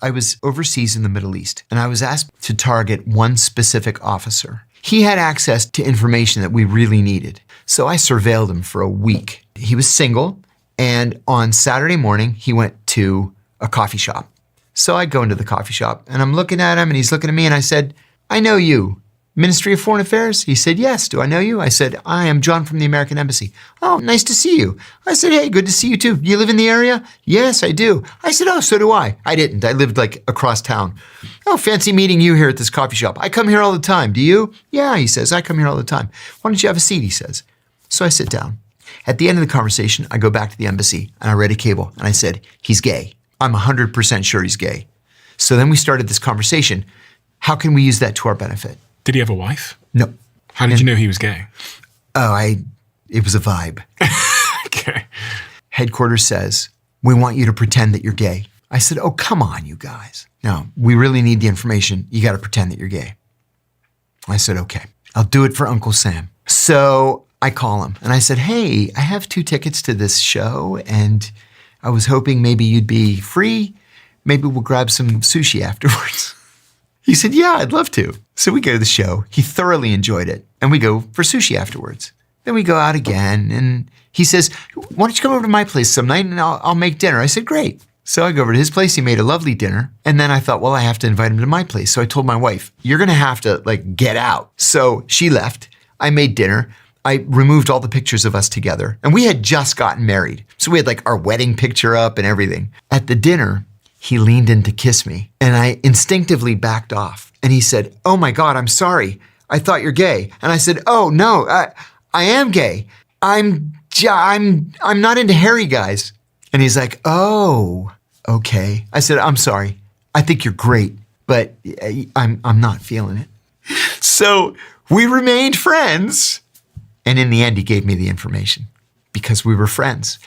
I was overseas in the Middle East, and I was asked to target one specific officer. He had access to information that we really needed. So I surveilled him for a week. He was single, and on Saturday morning, he went to a coffee shop. So I go into the coffee shop, and I'm looking at him, and he's looking at me, and I said, I know you. Ministry of Foreign Affairs? He said, yes. Do I know you? I said, I am John from the American Embassy. Oh, nice to see you. I said, hey, good to see you too. You live in the area? Yes, I do. I said, oh, so do I. I didn't. I lived like across town. Oh, fancy meeting you here at this coffee shop. I come here all the time. Do you? Yeah, he says, I come here all the time. Why don't you have a seat, he says. So I sit down. At the end of the conversation, I go back to the embassy and I read a cable and I said, he's gay. I'm 100% sure he's gay. So then we started this conversation. How can we use that to our benefit? Did he have a wife? No. How did you know he was gay? It was a vibe. Okay. Headquarters says, we want you to pretend that you're gay. I said, oh, come on, you guys. No, we really need the information. You got to pretend that you're gay. I said, okay, I'll do it for Uncle Sam. So I call him and I said, hey, I have 2 tickets to this show and I was hoping maybe you'd be free. Maybe we'll grab some sushi afterwards. He said, yeah, I'd love to. So we go to the show. He thoroughly enjoyed it. And we go for sushi afterwards. Then we go out again. And he says, why don't you come over to my place some night and I'll make dinner. I said, great. So I go over to his place. He made a lovely dinner. And then I thought, well, I have to invite him to my place. So I told my wife, you're going to have to get out. So she left. I made dinner. I removed all the pictures of us together. And we had just gotten married. So we had our wedding picture up and everything. At the dinner, he leaned in to kiss me and I instinctively backed off. And he said, oh my God, I'm sorry. I thought you're gay. And I said, oh no, I am gay. I'm not into hairy guys. And he's like, oh, okay. I said, I'm sorry. I think you're great, but I'm not feeling it. So we remained friends. And in the end, he gave me the information because we were friends.